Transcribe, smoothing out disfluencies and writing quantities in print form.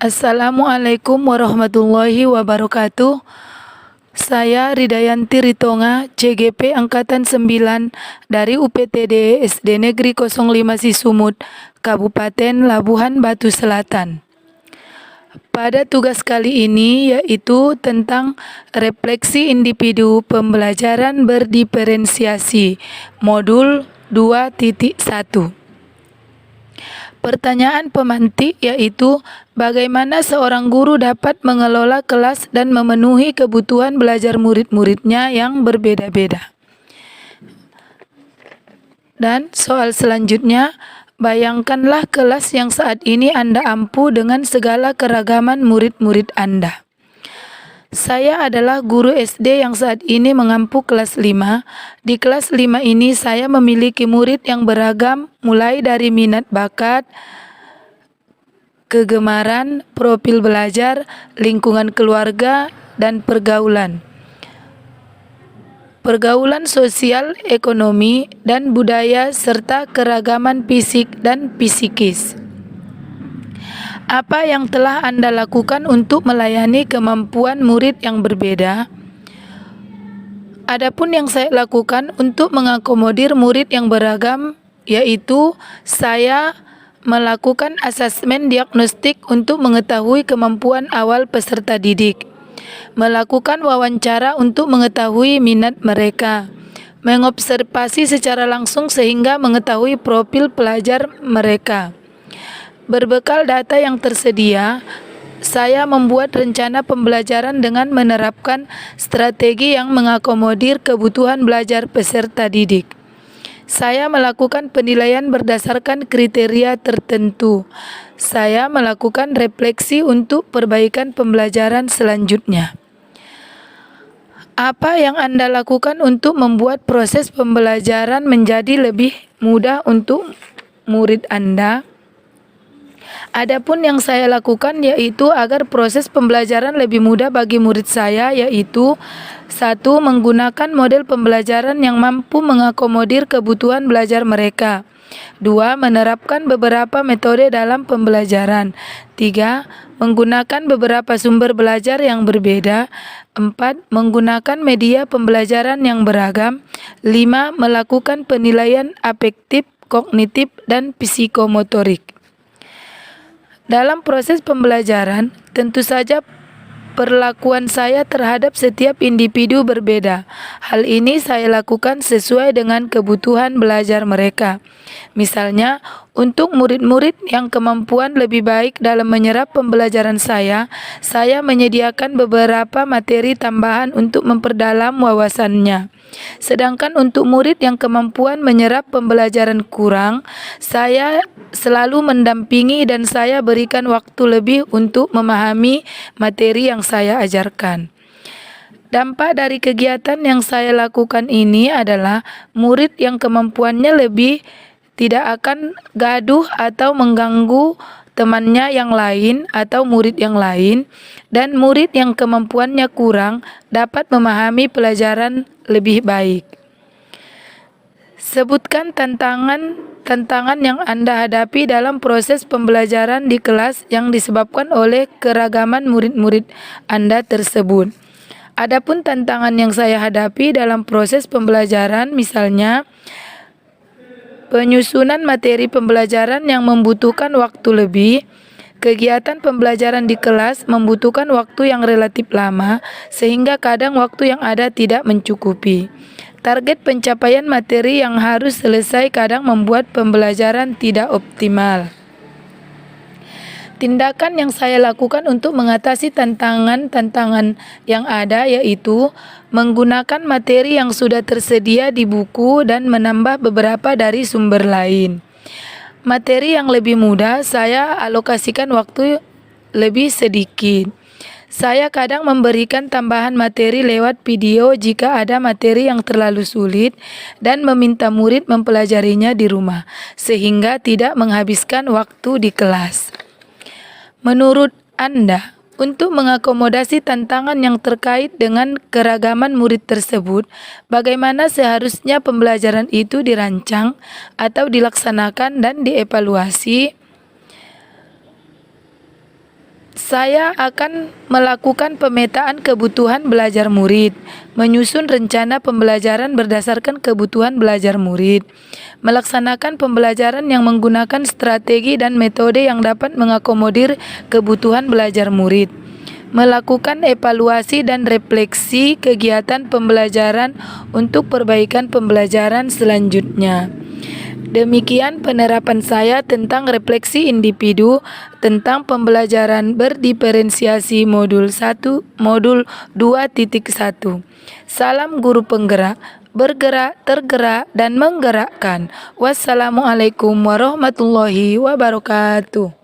Assalamualaikum warahmatullahi wabarakatuh. Saya Ridayanti Ritonga, CGP Angkatan 9 dari UPTD SD Negeri 05 Sisumut, Kabupaten Labuhan Batu Selatan. Pada tugas kali ini yaitu tentang refleksi individu pembelajaran berdiferensiasi, modul 2.1. Pertanyaan pemantik yaitu bagaimana seorang guru dapat mengelola kelas dan memenuhi kebutuhan belajar murid-muridnya yang berbeda-beda. Dan soal selanjutnya, bayangkanlah kelas yang saat ini Anda ampu dengan segala keragaman murid-murid Anda. Saya adalah guru SD yang saat ini mengampu kelas 5. Di kelas 5 ini saya memiliki murid yang beragam mulai dari minat bakat, kegemaran, profil belajar, lingkungan keluarga, dan pergaulan. Pergaulan sosial, ekonomi, dan budaya serta keragaman fisik dan psikis. Apa yang telah Anda lakukan untuk melayani kemampuan murid yang berbeda? Adapun yang saya lakukan untuk mengakomodir murid yang beragam, yaitu saya melakukan asesmen diagnostik untuk mengetahui kemampuan awal peserta didik, melakukan wawancara untuk mengetahui minat mereka, mengobservasi secara langsung sehingga mengetahui profil pelajar mereka. Berbekal data yang tersedia, saya membuat rencana pembelajaran dengan menerapkan strategi yang mengakomodir kebutuhan belajar peserta didik. Saya melakukan penilaian berdasarkan kriteria tertentu. Saya melakukan refleksi untuk perbaikan pembelajaran selanjutnya. Apa yang Anda lakukan untuk membuat proses pembelajaran menjadi lebih mudah untuk murid Anda? Adapun yang saya lakukan yaitu agar proses pembelajaran lebih mudah bagi murid saya, yaitu 1. Menggunakan model pembelajaran yang mampu mengakomodir kebutuhan belajar mereka. 2. Menerapkan beberapa metode dalam pembelajaran. 3. Menggunakan beberapa sumber belajar yang berbeda. 4. Menggunakan media pembelajaran yang beragam. 5. Melakukan penilaian afektif, kognitif, dan psikomotorik. Dalam proses pembelajaran, tentu saja perlakuan saya terhadap setiap individu berbeda. Hal ini saya lakukan sesuai dengan kebutuhan belajar mereka. Misalnya, untuk murid-murid yang kemampuan lebih baik dalam menyerap pembelajaran saya menyediakan beberapa materi tambahan untuk memperdalam wawasannya. Sedangkan untuk murid yang kemampuan menyerap pembelajaran kurang, saya selalu mendampingi dan saya berikan waktu lebih untuk memahami materi yang saya ajarkan. Dampak dari kegiatan yang saya lakukan ini adalah murid yang kemampuannya lebih tidak akan gaduh atau mengganggu temannya yang lain atau murid yang lain, dan murid yang kemampuannya kurang dapat memahami pelajaran lebih baik. Sebutkan tantangan yang Anda hadapi dalam proses pembelajaran di kelas yang disebabkan oleh keragaman murid-murid Anda tersebut. Adapun tantangan yang saya hadapi dalam proses pembelajaran, misalnya penyusunan materi pembelajaran yang membutuhkan waktu lebih. Kegiatan pembelajaran di kelas membutuhkan waktu yang relatif lama, sehingga kadang waktu yang ada tidak mencukupi. Target pencapaian materi yang harus selesai kadang membuat pembelajaran tidak optimal. Tindakan yang saya lakukan untuk mengatasi tantangan-tantangan yang ada yaitu menggunakan materi yang sudah tersedia di buku dan menambah beberapa dari sumber lain. Materi yang lebih mudah saya alokasikan waktu lebih sedikit. Saya kadang memberikan tambahan materi lewat video jika ada materi yang terlalu sulit dan meminta murid mempelajarinya di rumah, sehingga tidak menghabiskan waktu di kelas. Menurut Anda, untuk mengakomodasi tantangan yang terkait dengan keragaman murid tersebut, bagaimana seharusnya pembelajaran itu dirancang atau dilaksanakan dan dievaluasi? Saya akan melakukan pemetaan kebutuhan belajar murid, menyusun rencana pembelajaran berdasarkan kebutuhan belajar murid, melaksanakan pembelajaran yang menggunakan strategi dan metode yang dapat mengakomodir kebutuhan belajar murid, melakukan evaluasi dan refleksi kegiatan pembelajaran untuk perbaikan pembelajaran selanjutnya. Demikian penerapan saya tentang refleksi individu tentang pembelajaran berdiferensiasi modul 2.1. Salam guru penggerak, bergerak, tergerak, dan menggerakkan. Wassalamualaikum warahmatullahi wabarakatuh.